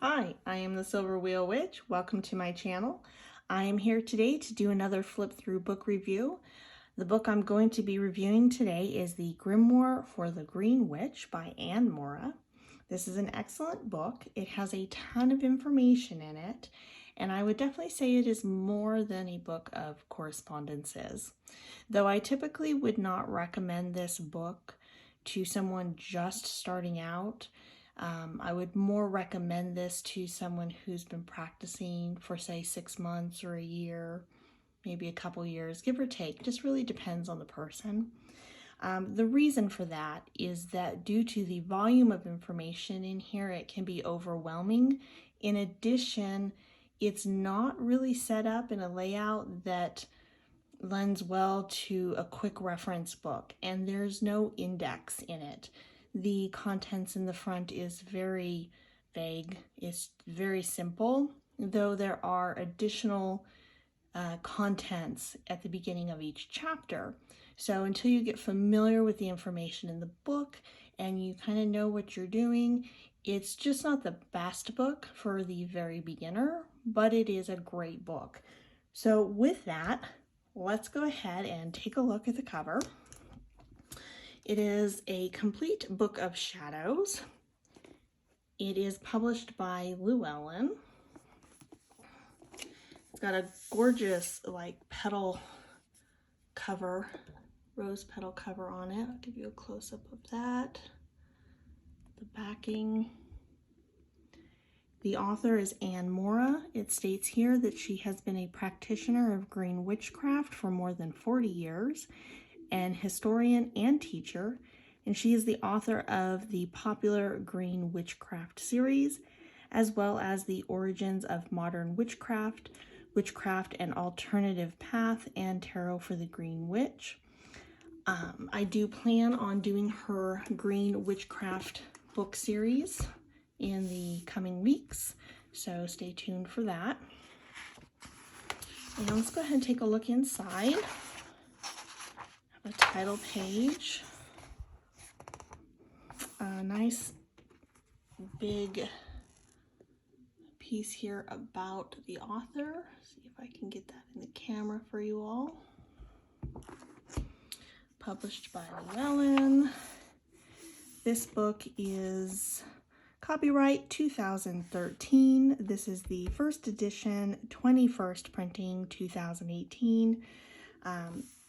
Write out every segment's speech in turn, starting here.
Hi, I am the Silver Wheel Witch. Welcome to my channel. I am here today to do another flip through book review. The book I'm going to be reviewing today is the Grimoire for the Green Witch by Moura. This is an excellent book. It has a ton of information in it, and I would definitely say it is more than a book of correspondences. Though I typically would not recommend this book to someone just starting out. I would more recommend this to someone who's been practicing for, say, 6 months or a year, maybe a couple years, give or take. Just really depends on the person. The reason for that is that due to the volume of information in here, it can be overwhelming. In addition, it's not really set up in a layout that lends well to a quick reference book, and there's no index in it. The contents in the front is very vague. It's very simple, though there are additional contents at the beginning of each chapter. So until you get familiar with the information in the book and you kind of know what you're doing, it's just not the best book for the very beginner, but it is a great book. So with that, let's go ahead and take a look at the cover. It is a complete book of shadows. It is published by Llewellyn. It's got a gorgeous petal cover, rose petal cover on it. I'll give you a close-up of that. The backing. The author is Moura. It states here that she has been a practitioner of green witchcraft for more than 40 years, an historian and teacher, and she is the author of the popular Green Witchcraft series, as well as the Origins of Modern Witchcraft, Witchcraft and Alternative Path, and Tarot for the Green Witch. I do plan on doing her Green Witchcraft book series in the coming weeks, so stay tuned for that. And let's go ahead and take a look inside. A title page, a nice big piece here about the author. See if I can get that in the camera for you all. Published by Llewellyn. This book is copyright 2013. This is the first edition, 21st printing, 2018.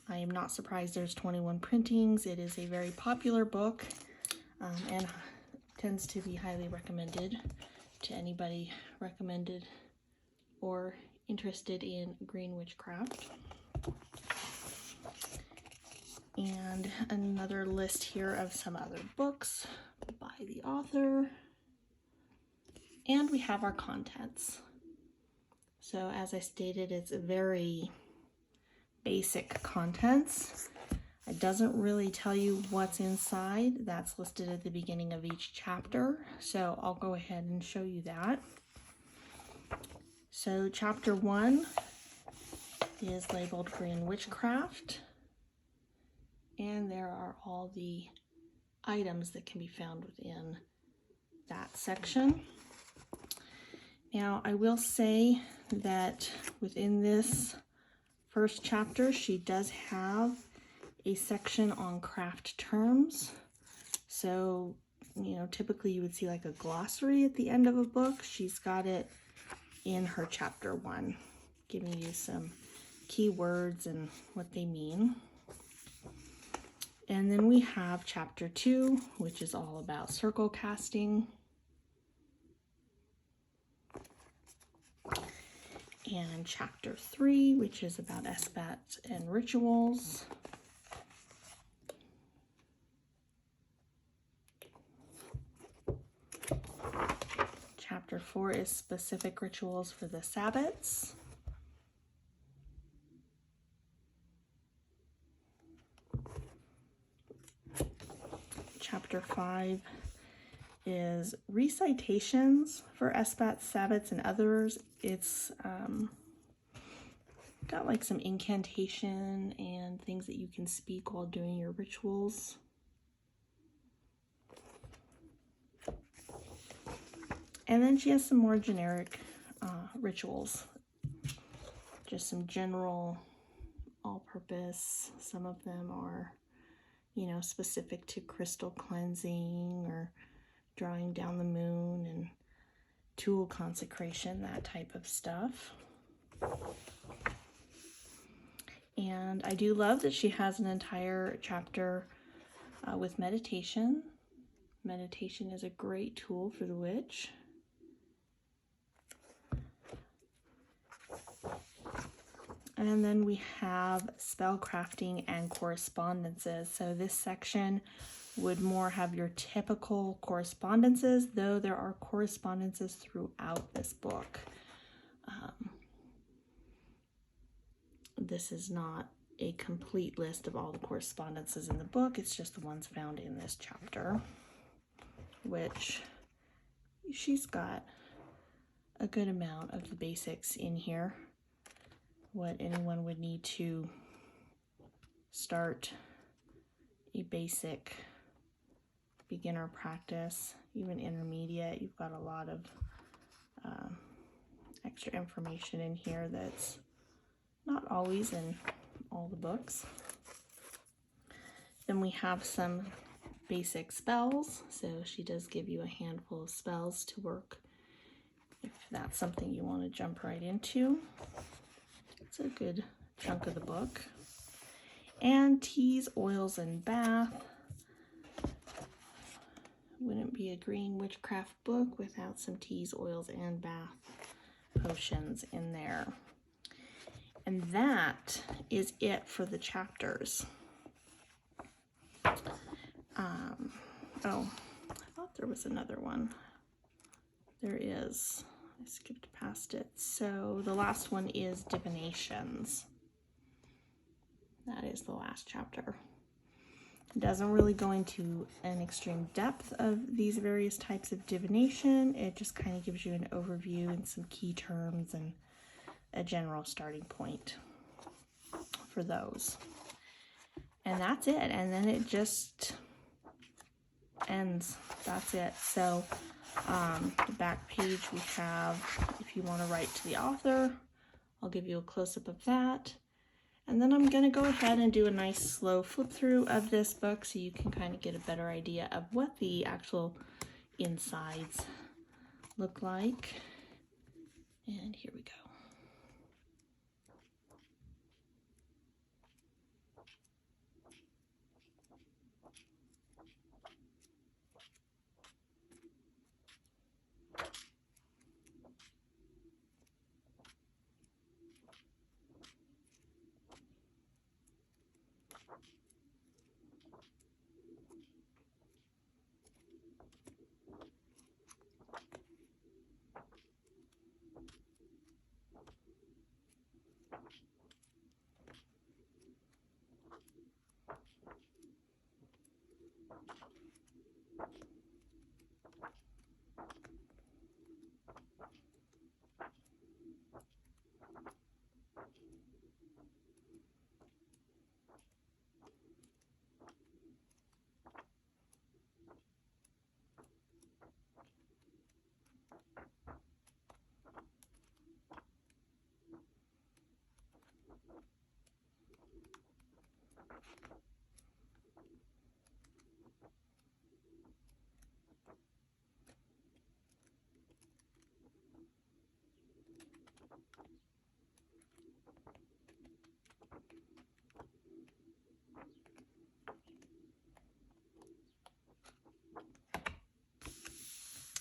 I am not surprised there's 21 printings. It is a very popular book and tends to be highly recommended to anybody recommended or interested in green witchcraft. And another list here of some other books by the author. And we have our contents. So as I stated, it's a very basic contents. It doesn't really tell you what's inside. That's listed at the beginning of each chapter. So I'll go ahead and show you that. So chapter 1 is labeled Green Witchcraft. And there are all the items that can be found within that section. Now I will say that within this first chapter, she does have a section on craft terms. So, typically you would see like a glossary at the end of a book. She's got it in her chapter 1, giving you some keywords and what they mean. And then we have chapter 2, which is all about circle casting. And chapter 3, which is about espats and rituals. Chapter 4 is specific rituals for the Sabbats. Chapter 5 is recitations for espats, sabbats, and others. It's got like some incantation and things that you can speak while doing your rituals. And then she has some more generic rituals. Just some general all-purpose. Some of them are, you know, specific to crystal cleansing or drawing down the moon and tool consecration, that type of stuff. And I do love that she has an entire chapter with meditation. Meditation is a great tool for the witch. And then we have spell crafting and correspondences. So this section would more have your typical correspondences, though there are correspondences throughout this book. This is not a complete list of all the correspondences in the book. It's just the ones found in this chapter, which she's got a good amount of the basics in here. What anyone would need to start a basic beginner practice, even intermediate. You've got a lot of extra information in here that's not always in all the books. Then we have some basic spells. So she does give you a handful of spells to work if that's something you want to jump right into. It's a good chunk of the book. And teas, oils, and bath. Wouldn't be a green witchcraft book without some teas, oils, and bath potions in there. And that is it for the chapters. Oh, I thought there was another one. There is. I skipped past it. So the last one is divinations. That is the last chapter. It doesn't really go into an extreme depth of these various types of divination. It just kind of gives you an overview and some key terms and a general starting point for those. And that's it. And then it just ends. That's it. So the back page we have, if you want to write to the author, I'll give you a close-up of that. And then I'm going to go ahead and do a nice slow flip through of this book so you can kind of get a better idea of what the actual insides look like. And here we go.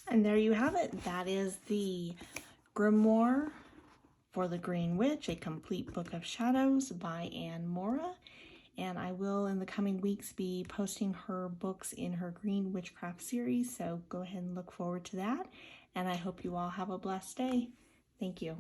And there you have it. That is the Grimoire for the Green Witch, a complete book of shadows by Moura. And I will, in the coming weeks, be posting her books in her Green Witchcraft series. So go ahead and look forward to that. And I hope you all have a blessed day. Thank you.